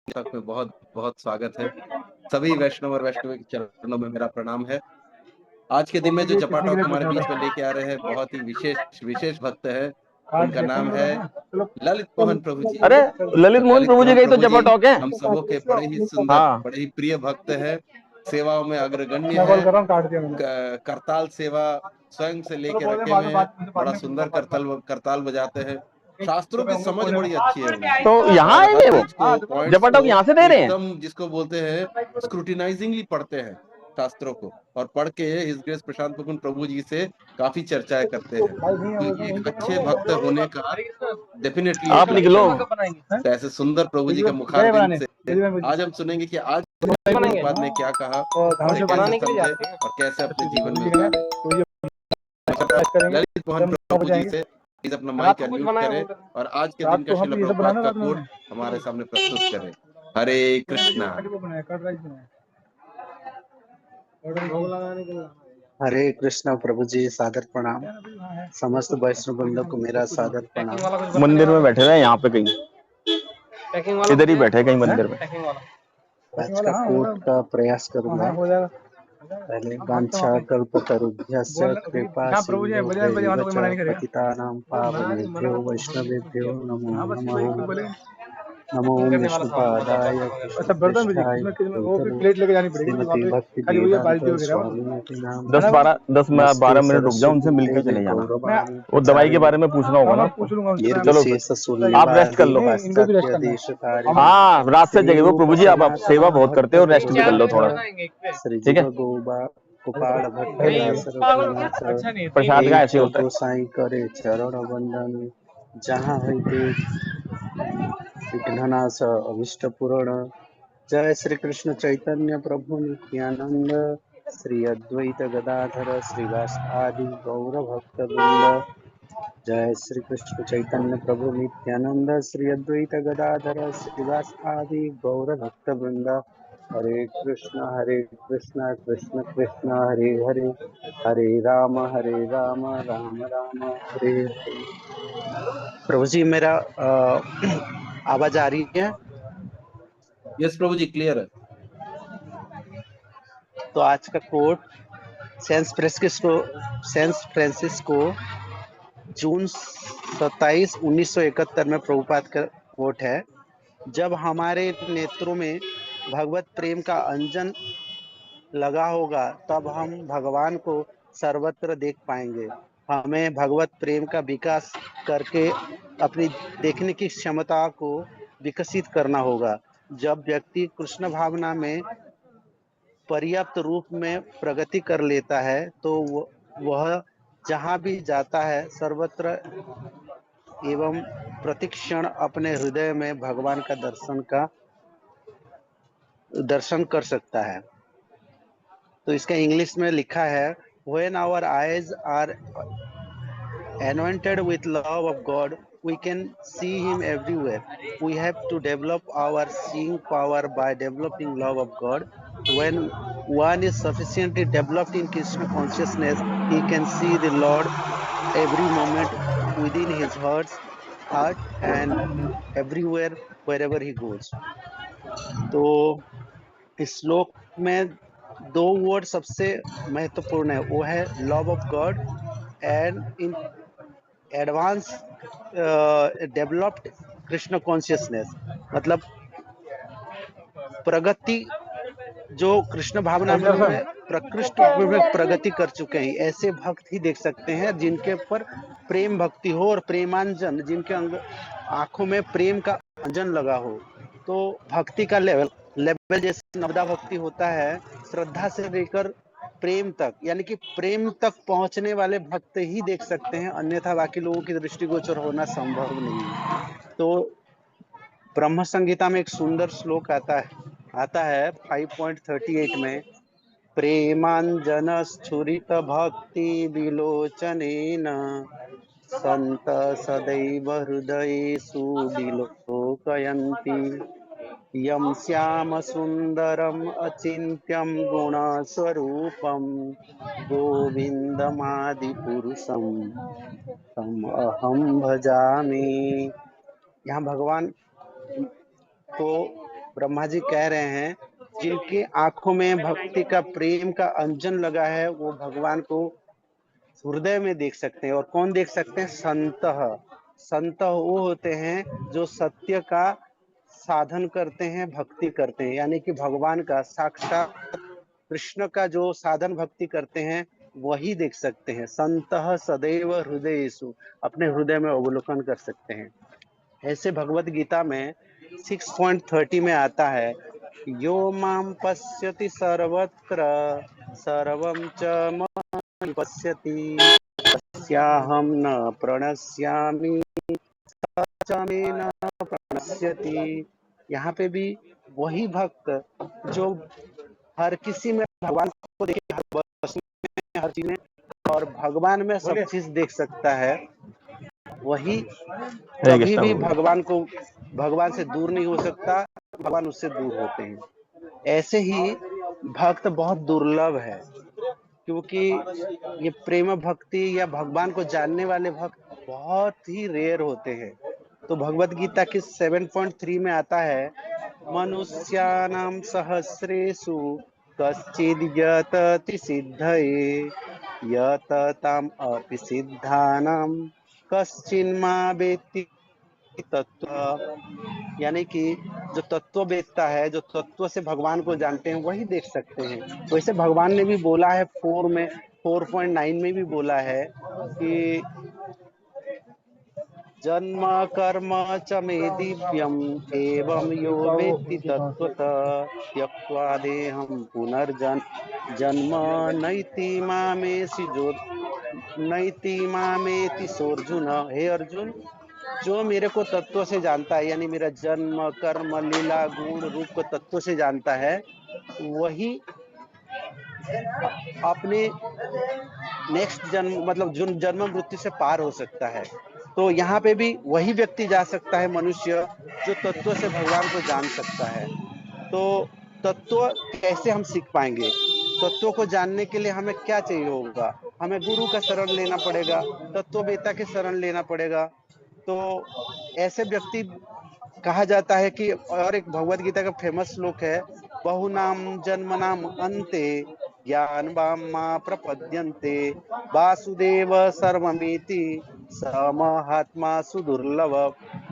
तक में बहुत बहुत स्वागत है। सभी वैष्णव और वैष्णवी के चरणों में मेरा प्रणाम है। आज के दिन में जो जपा कितने के लिए टॉक हमारे पूछना बीच में था? लेके आ रहे हैं, बहुत ही विशेष विशेष भक्त है। आज उनका नाम देखेंगे है ना, चलो ललित मोहन प्रभु जी। अरे ललित और मोहन ललित प्रभु जी मोहन का ही तो प्रभु जपा जी टॉक है। हम सबों के बड़े ही सुंदर, हाँ, बड़े ही प्रिय भक्त है। सेवाओं में अग्रगण्य मैं कॉल है। कर रहा हूँ, काट दिया मैंने। करताल सेवा स्वयं से चलो लेके बोल दे, रखे बाद हुए में हैं। बाद बड़ा में सुंदर बात करताल करताल बजाते हैं। तो शास्त्रों मैं की होंगे समझ कोने में। बड़ी अच्छी है उनकी। तो यहाँ और हर आएंगे वो चीज को, पॉइंट्स जपा को टॉक यहाँ से दे रहे हैं। एकदम जिसको बोलते हैं स्क्रूटिनाइजिंगली पढ़ते हैं शास्त्रों को, और पढ़ के हिज ग्रेस प्रशांत मुकुंद प्रभु जी से काफी चर्चाएं करते हैं। भाई नहीं है तो वो एक उनके अच्छे भक्त होने का डेफिनेटली आप एक निकलो। लक्षण है। तो ऐसे सुंदर प्रभु जी के गए मुखारबिंद बनाने से आज हम सुनेंगे कि आज प्रभुपाद ने क्या कहा, तो धान उसे से कैसे बनाने के लिए समझे जाते हैं। और कैसे अपने जीवन में जी का है, उतारे। तो ये तो करेंगे ललित मोहन जब 9 प्रभु बजे जी आएंगे। से प्लीज अपना रात माइक को कुछ अनम्यूट बनाएगा करें बोल रहे और आज के दिन रात का को श्रील हम ये सब प्रभुपाद बनाना का रात में कोट हमने हमारे सामने प्रस्तुत करें। हरे कृष्णा। वो बनाया कर्ड राइस बनाया भोग लगाने के लिए। हरे कृष्णा प्रभु जी, सादर प्रणाम। समस्त वैष्णव बंधु को मेरा सादर पैकिंग प्रणाम। वाला कुछ मंदिर में बैठे रहे, यहाँ पे कहीं पैकिंग वाला इधर ही बैठे कहीं है? मंदिर में। पैकिंग वाला पैकिंग आज का वाला हाँ कोट मतलब का प्रयास हाँ करूंगा। हाँ हो जाएगा। पहले हम भक्त हैं वहाँ वांछा पे कल्पतरुभ्यस्य बोल कृपा जहाँ प्रभु जी है सिंधु बोले बजे वहाँ तो कोई च मना नहीं करेगा। पतितानां पावनेभ्यो वैष्णवेभ्यो नमो हाँ बस वही नमः। बोलेंगे नमो पैकिंग करने वाला सामान होगा विष्णुपादाय अच्छा बर्तन भी कृष्णपृष्ठाय इसमें वो फिर भूतले प्लेट लेके जानी पड़ेगी ना वहाँ श्रीमती पे भक्ति खाली वही है वेदांत बाल्टी वगैरह बस स्वामी है दस ना वो बारह दस नमस्ते बारह मिनट रुक जाओ, उनसे सरस्वती मिलकर देवे चले जाना। मैं गौरवाणी वो दवाई के प्रचारिणे बारे में पूछना होगा हाँ ना। मैं पूछ लूंगा उनसे मैं चलो फिर निर्विशेष आप रेस्ट कर शून्यवादी लो। नहीं इनको भी रेस्ट पाश्चात्य करना है देशकारिणे हम हाँ, रात से श्री जगे वो रूप प्रभु जी, आप सेवा सनातन बहुत करते भक्त हो, रेस्ट भी कर लो जगन्नाथ थोड़ा। श्री ठीक है, जीव गोपाल भट्ट नहीं दासर पागल क्या रघुनाथ अच्छा नहीं है तीन प्रसाद का एक ऐसे होता है। गोसाई करे चरण वंदन जहाँ है देव विघ्ननाश अभिष्ट पूर्ण। जय श्री कृष्ण चैतन्य प्रभु नित्यानंद श्री अद्वैत गदाधर श्रीवास आदि गौर भक्त वृंद। जय श्री कृष्ण चैतन्य प्रभु नित्यानंद श्री अद्वैत गदाधर श्रीवास आदि गौर भक्त वृंद। हरे कृष्ण कृष्ण कृष्ण हरे हरे, हरे राम राम राम हरे हरे। प्रभु जी मेरा आवाज आ रही है? यस प्रभु जी, क्लियर है। तो आज का कोट सेंस फ्रांसिस्को जून 27 1971 में प्रभुपाद का कोट है। जब हमारे नेत्रों में भगवत प्रेम का अंजन लगा होगा तब हम भगवान को सर्वत्र देख पाएंगे। हमें भगवत प्रेम का विकास करके अपनी देखने की क्षमता को विकसित करना होगा। जब व्यक्ति कृष्ण भावना में पर्याप्त रूप में प्रगति कर लेता है तो वह जहाँ भी जाता है सर्वत्र एवं प्रतिक्षण अपने हृदय में भगवान का दर्शन कर सकता है। तो इसका इंग्लिश में लिखा है, When our eyes are anointed with love of God, we can see Him everywhere. We have to develop our seeing power by developing love of God. When one is sufficiently developed in Krishna consciousness, he can see the Lord every moment within his heart and everywhere wherever he goes. तो इस श्लोक में दो word सबसे महत्वपूर्ण है, वो है love of God and in advance developed Krishna consciousness. मतलब प्रगति जो कृष्ण भावना अच्छा में सर प्रकृष्ट रूप में प्रगति कर चुके हैं, ऐसे भक्त ही देख सकते हैं जिनके ऊपर प्रेम भक्ति हो और प्रेमांजन, जिनके आंखों में प्रेम का अंजन लगा हो। तो भक्ति का लेवल जैसे नवदा भक्ति होता है, श्रद्धा से लेकर प्रेम तक, यानी कि प्रेम तक पहुंचने वाले भक्त ही देख सकते हैं, अन्यथा बाकी लोगों की दृष्टिगोचर होना संभव नहीं है। तो ब्रह्म संगीता में एक सुंदर श्लोक आता है 5.38 में, प्रेमांजन स्फुरित भक्ति विलोचनेन संत सदैव हृदय सुविलोकयन्ति यम श्याम सुंदरम अचिंत्यम गुण स्वरूपम गोविंदमादि पुरुषम तम अहम भजामि। यहाँ भगवान को ब्रह्मा जी कह रहे हैं जिनकी आंखों में भक्ति का प्रेम का अंजन लगा है वो भगवान को हृदय में देख सकते हैं। और कौन देख सकते हैं? संत। संत वो होते हैं जो सत्य का साधन करते हैं, भक्ति करते हैं, यानी कि भगवान का साक्षात कृष्ण का जो साधन भक्ति करते हैं वही देख सकते हैं। संतः सदैव हृदयेषु, अपने हृदय में अवलोकन कर सकते हैं। ऐसे भगवत गीता में 6.30 में आता है, यो माम पश्यति सर्वत्र सर्वं च मम पश्यति तस्याहं न प्रणश्यामि च मे न प्रणश्यति। यहाँ पे भी वही भक्त जो हर किसी में भगवान को देखे, हर वस्तु में, हर चीज में, और भगवान में सब चीज देख सकता है, वही हरे कभी कृष्णा भी प्रभु। भगवान से दूर नहीं हो सकता, भगवान उससे दूर होते हैं। ऐसे ही भक्त बहुत दुर्लभ है, क्योंकि ये प्रेम भक्ति या भगवान को जानने वाले भक्त बहुत ही रेयर होते हैं। तो भगवत गीता की 7.3 में आता है, मनुष्याणां सहस्रेषु कश्चिद् यतति सिद्धये यतताम् अपि सिद्धानां कश्चिन्मा वेत्ति तत्व। यानी कि जो तत्व वेत्ता है, जो तत्व से भगवान को जानते हैं वही देख सकते हैं। वैसे भगवान ने भी बोला है 4.9 में भी बोला है कि जन्म कर्म च मे दिव्यम एवं यो वेत्ति तत्त्वतः त्यक्त्वा देहं पुनर्जन्म नैति मामेति सोऽर्जुन। हे अर्जुन, जो मेरे को तत्व से जानता है, यानी मेरा जन्म कर्म लीला गुण रूप को तत्व से जानता है, वही अपने नेक्स्ट जन्म मतलब जो जन्म मृत्यु से पार हो सकता है। तो यहाँ पे भी वही व्यक्ति जा सकता है, मनुष्य, जो तत्व से भगवान को जान सकता है। तो तत्व कैसे हम सीख पाएंगे? तत्व को जानने के लिए हमें क्या चाहिए होगा? हमें गुरु का शरण लेना पड़ेगा, तत्ववेता के शरण लेना पड़ेगा। तो ऐसे व्यक्ति कहा जाता है कि, और एक भगवत गीता का फेमस श्लोक है, बहुनाम जन्मनाम अन्ते ज्ञानवाम्मा प्रपद्यन्ते वासुदेव सर्वमिति स महात्मा सुदुर्लभ।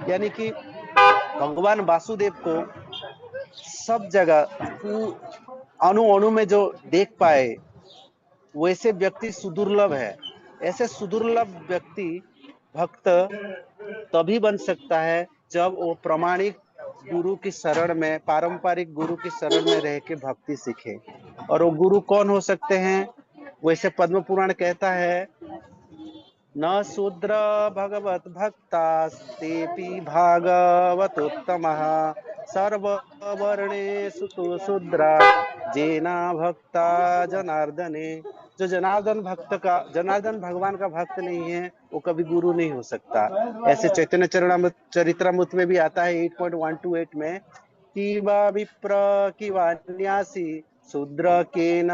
यानी कि भगवान वासुदेव को सब जगह अणु अणु में जो देख पाए, वैसे व्यक्ति सुदुर्लभ है। ऐसे सुदुर्लभ व्यक्ति भक्त तभी बन सकता है जब वो प्रामाणिक गुरु की शरण में, पारंपरिक गुरु की शरण में रह के भक्ति सीखे। और वो गुरु कौन हो सकते हैं? वैसे पद्म पुराण कहता है, न शूद्र भगवत भक्तास्तेपि भागवतोत्तमः सर्ववर्णेषु तु शूद्रा जेना भक्ता जनार्दने। जो जनार्दन भगवान का भक्त नहीं है, वो कभी गुरु नहीं हो सकता। ऐसे चैतन्य चरित्रामृत में भी आता है 8.128 में, कि वा विप्र कि वा न्यासी शूद्र के न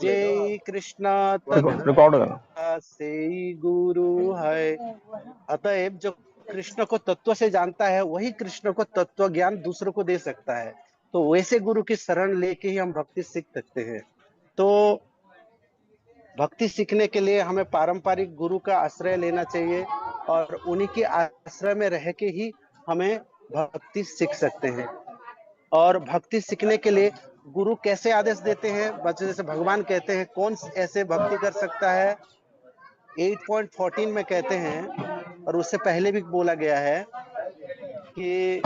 जय कृष्ण रिकॉर्ड करना। से गुरु है। अतएव जो कृष्ण को तत्व से जानता है वही कृष्ण को तत्व ज्ञान दूसरों को दे सकता है। तो वैसे गुरु की शरण लेके ही हम भक्ति सीख सकते हैं। तो भक्ति सीखने के लिए हमें पारंपरिक गुरु का आश्रय लेना चाहिए, और उन्हीं के आश्रय में रह के ही हमें भक्ति सीख सकते हैं। और भक्ति सीखने के लिए गुरु कैसे आदेश देते हैं? बच्चे जैसे भगवान कहते हैं कौन ऐसे भक्ति कर सकता है, 8.14 में कहते हैं, और उससे पहले भी बोला गया है कि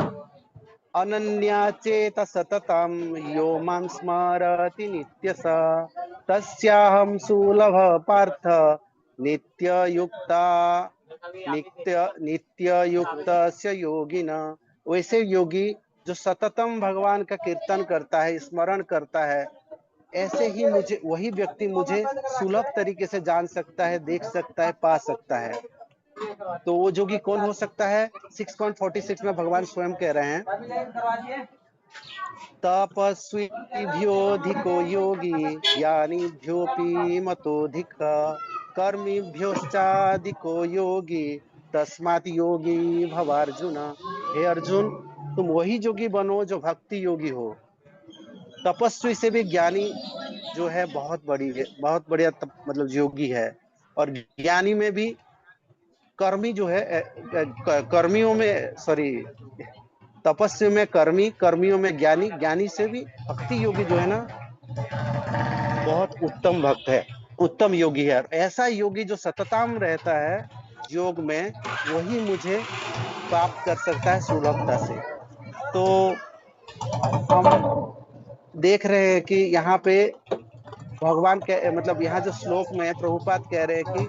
अनन्या चेत सततम यो मां स्मरति नित्यसा तस्याहं सुलभ पार्थ नित्य युक्तस्य योगिना। वैसे योगी जो सततम भगवान का कीर्तन करता है, स्मरण करता है, ऐसे ही वही व्यक्ति मुझे सुलभ तरीके से जान सकता है, देख सकता है, पा सकता है। तो वो जोगी कौन हो सकता है? 6.46 में भगवान स्वयं कह रहे हैं, तपस्वीभ्योऽधिको योगी ज्ञानिभ्योऽपि मतोऽधिक कर्मिभ्योश्चाधिको योगी तस्मात् योगी भवार्जुन। हे अर्जुन, तुम वही योगी बनो जो भक्ति योगी हो। तपस्वी से भी ज्ञानी जो है बहुत बढ़िया मतलब योगी है। और ज्ञानी में भी कर्मी जो है कर्मियों में सॉरी तपस्वी में कर्मी, कर्मियों में ज्ञानी, ज्ञानी से भी भक्ति योगी जो है ना बहुत उत्तम भक्त है, उत्तम योगी है। ऐसा योगी जो सततम रहता है योग में, वही मुझे प्राप्त कर सकता है सुलभता से। तो हम देख रहे हैं कि यहाँ पे भगवान के मतलब यहाँ जो श्लोक में प्रभुपाद कह रहे हैं कि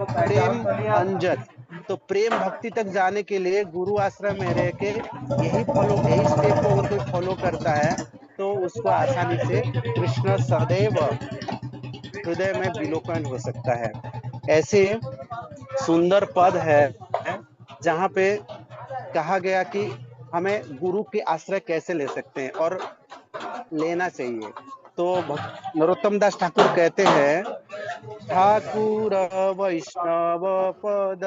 प्रेम अंजन, तो प्रेम भक्ति तक जाने के लिए गुरु आश्रय में रह के यही स्टेप को अगर कोई फॉलो करता है तो उसको आसानी से कृष्ण सदैव हृदय में विलोकन हो सकता है। ऐसे सुंदर पद है जहाँ पे कहा गया कि हमें गुरु के आश्रय कैसे ले सकते हैं और लेना चाहिए। तो नरोत्तम दास ठाकुर कहते हैं, ठाकुर वैष्णव पद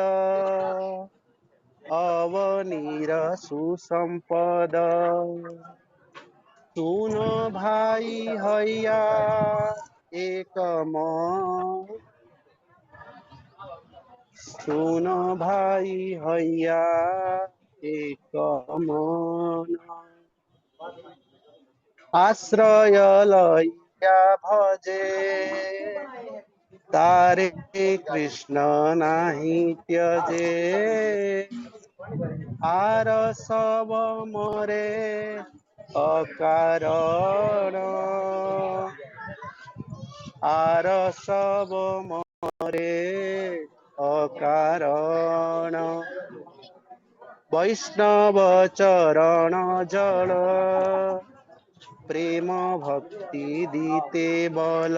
अवनीर सुसंपद, सुनो भाई हैया एक मन, सुनो भाई हैया एक मन, आश्रय लैया भजे तारे कृष्ण नाही त्यजे, आर सब मरे अकारण, आर सब मरे अकारण, वैष्णव चरण जल प्रेम भक्ति दीते बल,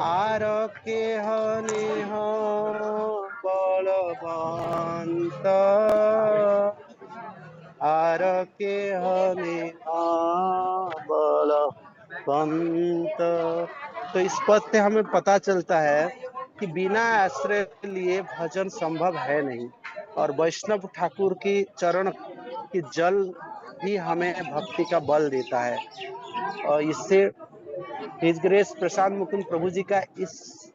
आर के नेह बलवंत, आर के नेह बलवंत। तो इस पद से हमें पता चलता है कि बिना आश्रय लिए भजन संभव है नहीं, और वैष्णव ठाकुर की चरण की जल भी हमें भक्ति का बल देता है। और इससे हिज ग्रेस प्रशांत मुकुंद प्रभु जी का इस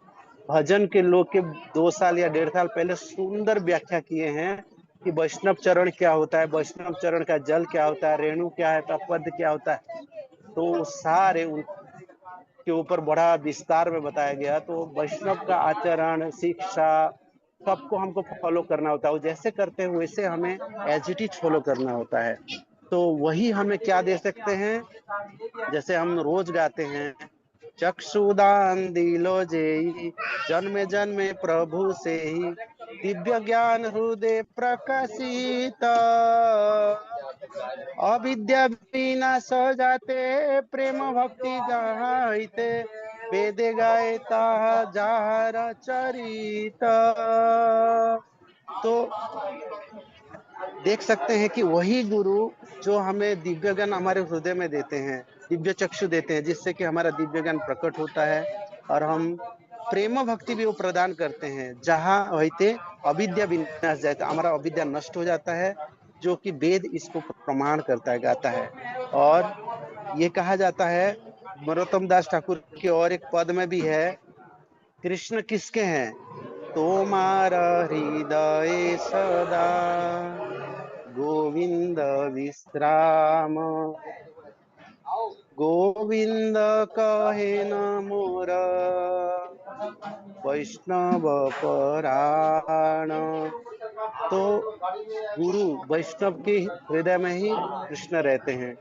भजन के लोग के 2 साल या 1.5 साल पहले सुंदर व्याख्या किए हैं कि वैष्णव चरण क्या होता है, वैष्णव चरण का जल क्या होता है, रेणु क्या है, पद क्या होता है। तो सारे उनके ऊपर बड़ा विस्तार में बताया गया। तो वैष्णव का आचरण, शिक्षा सबको हमको फॉलो करना होता है, जैसे करते हैं वैसे हमें एज इट इज फॉलो करना होता है। तो वही हमें क्या दे सकते हैं, जैसे हम रोज गाते हैं, चक्षुदान दिलो जेई जन्मे जन्मे प्रभु से ही, दिव्य ज्ञान हृदय प्रकाशित, अविद्या विनाश जाते प्रेम भक्ति जहाँ हिते, वेदे गाए ताहा जाहर चरित। तो देख सकते हैं कि वही गुरु जो हमें दिव्य ज्ञान हमारे हृदय में देते हैं, दिव्य चक्षु देते हैं, जिससे कि हमारा दिव्य ज्ञान प्रकट होता है और हम प्रेम भक्ति भी वो प्रदान करते हैं। जहाँ होते अविद्या विनाश जाता, हमारा अविद्या नष्ट हो जाता है, जो कि वेद इसको प्रमाण करता है, गाता है। और ये कहा जाता है नरोत्तम दास ठाकुर के और एक पद में भी है, कृष्ण किसके हैं, तुम्हारा हृदय सदा गोविंद विश्राम, गोविंद कहे न मोर वैष्णव पराण। तो गुरु वैष्णव के हृदय में ही कृष्ण रहते हैं,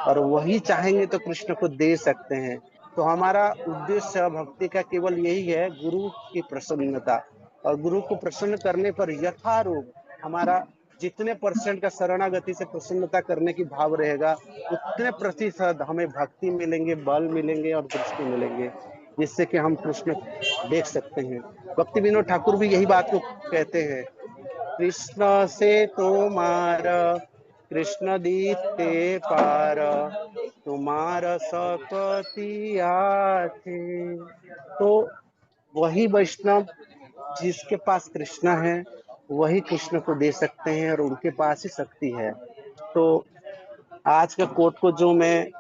और वही चाहेंगे तो कृष्ण को दे सकते हैं। तो हमारा उद्देश्य भक्ति का केवल यही है, गुरु की प्रसन्नता। और गुरु को प्रसन्न करने पर यथारूप हमारा जितने % का शरणागति से प्रसन्नता करने की भाव रहेगा, उतने प्रतिशत हमें भक्ति मिलेंगे, बल मिलेंगे और दृष्टि मिलेंगे, जिससे कि हम कृष्ण देख सकते हैं। भक्ति विनोद ठाकुर भी यही बात को कहते हैं, कृष्ण से तुम्हारा कृष्ण दीते पार, तुम्हारा सकती आथे। तो वही वैष्णव जिसके पास कृष्ण है, वही कृष्ण को दे सकते हैं और उनके पास ही शक्ति है। तो आज के कोट को जो मैं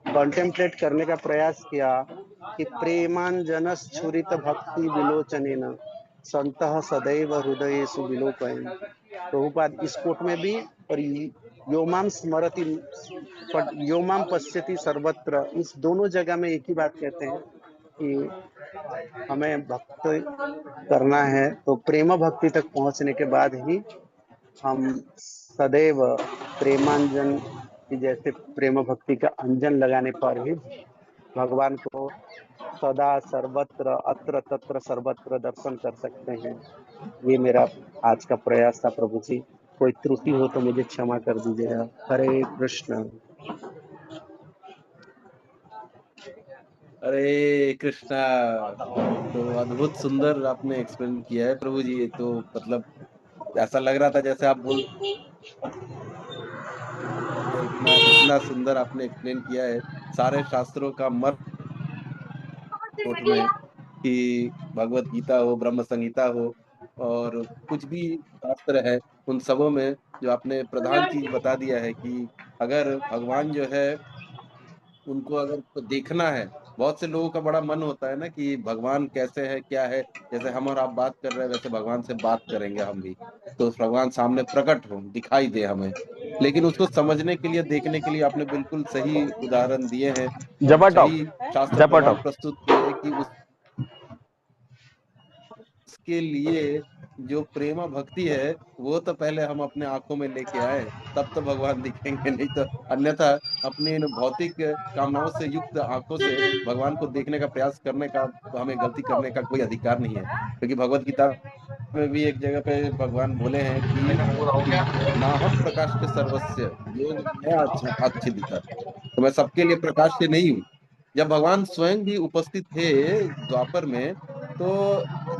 कॉन्टेम्पलेट करने का प्रयास किया कि प्रेमांजनस छुरित भक्ति विलोचनेन संतः सदैव हृदयेषु विलोकयन्। प्रभुपाद इस कोट में भी और योमाम स्मरति योमाम पश्यति सर्वत्र, इस दोनों जगह में एक ही बात कहते हैं कि हमें भक्ति करना है, तो प्रेम भक्ति तक पहुंचने के बाद ही हम सदैव प्रेमांजन की जैसे प्रेम भक्ति का अंजन लगाने पर ही भगवान को सदा सर्वत्र अत्र तत्र सर्वत्र दर्शन कर सकते हैं। ये मेरा आज का प्रयास था प्रभु जी, कोई त्रुटि हो तो मुझे क्षमा कर दीजिएगा। हरे कृष्ण। हरे कृष्णा। तो अद्भुत सुंदर आपने एक्सप्लेन किया है प्रभु जी। तो मतलब ऐसा लग रहा था जैसे आप बोल इतना इतना सुंदर आपने एक्सप्लेन किया है सारे शास्त्रों का मर्म कोट में, कि भगवत गीता हो, ब्रह्म संहिता हो, और कुछ भी शास्त्र है, उन सबों में जो आपने प्रधान चीज बता दिया है कि अगर भगवान जो है उनको अगर देखना है, बहुत से लोगों का बड़ा मन होता है ना कि भगवान कैसे है, क्या है। जैसे हम और आप बात कर रहे हैं वैसे भगवान से बात करेंगे हम भी, तो भगवान सामने प्रकट हो, दिखाई दे हमें। लेकिन उसको समझने के लिए, देखने के लिए आपने बिल्कुल सही उदाहरण दिए हैं और जपा टॉक, सही शास्त्र जपा प्रमाण टॉक। प्रस्तुत किए हैं कि उसके लिए जो प्रेम भक्ति है वो तो पहले हम अपने आंखों में लेके आए, तब तो भगवान दिखेंगे, नहीं तो अन्यथा अपनी इन भौतिक कामनाओं से युक्त आंखों से भगवान को देखने का प्रयास करने का, तो हमें गलती करने का कोई अधिकार नहीं है। क्योंकि भगवत गीता में भी एक जगह पे भगवान बोले हैं कि नाहम प्रकाश के सर्वस्य योग मैं आच्छादित। तो मैं सबके लिए प्रकाश से नहीं हूँ। जब भगवान स्वयं भी उपस्थित थे द्वापर में, तो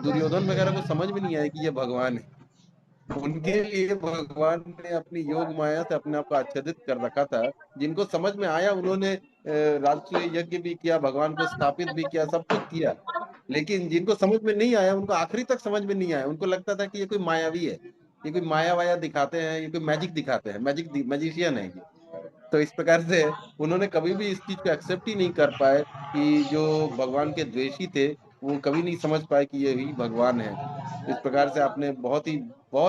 दुर्योधन वगैरह को समझ में नहीं आया कि ये भगवान है। उनके लिए भगवान ने अपनी योग माया से अपने आप को आच्छादित कर रखा था। जिनको समझ में आया उन्होंने राष्ट्रीय यज्ञ भी किया, भगवान को स्थापित भी किया, सब कुछ किया। लेकिन जिनको समझ में नहीं आया, उनको आखिरी तक समझ में नहीं आया, उनको लगता था कि ये कोई मायावी है, ये कोई माया वाया दिखाते हैं, ये कोई मैजिक दिखाते हैं, मैजिशियन है ये। तो इस प्रकार से उन्होंने कभी भी इस चीज को एक्सेप्ट ही नहीं कर पाए कि जो भगवान के द्वेषी थे वो कभी नहीं समझ पाए कि ये ही भगवान है। इस प्रकार से आपने बहुत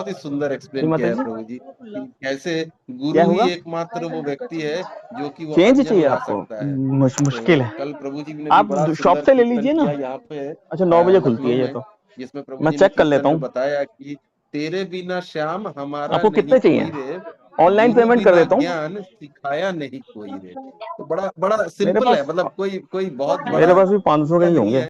ही सुंदर एक्सप्लेन किया माता है जी प्रभु जी कि कैसे क्या गुरु ही होगा? एकमात्र वो व्यक्ति है जो कि वो चेंज अंजन चाहिए ला आपको? सकता है। मुश्किल तो है। कल प्रभु जी ने भी आप बड़ा शॉप सुंदर से ले कीर्तन लीजिए ना। किया यहाँ पे अच्छा 9 बजे खुलती लखनऊ है ये में, तो, जिसमें प्रभु मैं जी ने चेक कर कीर्तन लेता में हूँ। बताया कि तेरे बिना श्याम हमारा आपको नहीं कितने कोई चाहिए? रे, ऑनलाइन गुरु पेमेंट कर बिना देता हूँ। ज्ञान सिखाया नहीं कोई रे। तो बड़ा बड़ा मेरे सिंपल है, पास मतलब कोई कोई बहुत मेरे बड़ा पास भी 500 के या ही नहीं होंगे। है,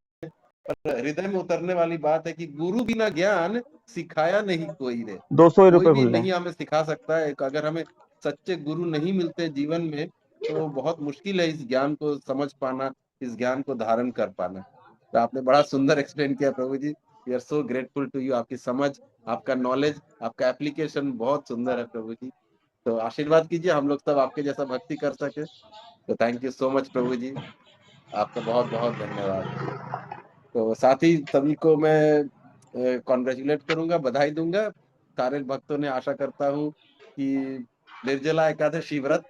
पर हृदय में उतरने वाली बात है कि गुरु बिना ज्ञान सिखाया नहीं कोई रे। 200 कोई रुपये भी खुल रहे हैं। नहीं हमें सिखा सकता है। अगर हमें सच्चे गुरु नहीं मिलते जीवन में, तो बहुत मुश्किल है इस ज्ञान को समझ पाना, इस ज्ञान को धारण कर पाना। तो आपने बड़ा सुंदर एक्सप्लेन किया प्रभु जी। We are so grateful to you. आपकी समझ, आपका नॉलेज, आपका एप्लीकेशन बहुत सुंदर है प्रभु जी। तो आशीर्वाद कीजिए हम लोग सब आपके जैसा भक्ति कर सके। तो थैंक यू सो मच प्रभु जी, आपका बहुत बहुत धन्यवाद। तो साथ ही सभी को मैं कॉन्ग्रेचुलेट करूंगा, बधाई दूंगा। सारे भक्तों ने, आशा करता हूँ कि निर्जला एकादशी व्रत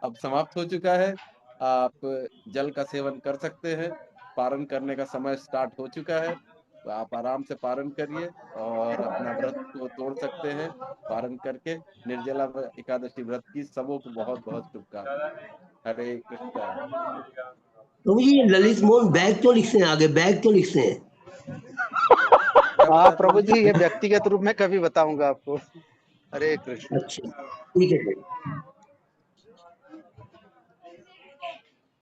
अब समाप्त हो चुका है। आप जल का सेवन कर सकते हैं, पारण करने का समय स्टार्ट हो चुका है। तो आप आराम से पारण करिए और अपना व्रत को तोड़ सकते हैं पारण करके। निर्जला एकादशी व्रत की सबों को बहुत बहुत शुभकामनाएं। हरे कृष्णा। प्रभु जी ये ललित मोहन बैग क्यों लिखते हैं, आगे बैग क्यों लिखते हैं? क्या हाँ बताया प्रभु प्रभु जी? जी, ये व्यक्तिगत रूप में कभी बताऊंगा आपको। हरे कृष्ण। अच्छा ठीक है।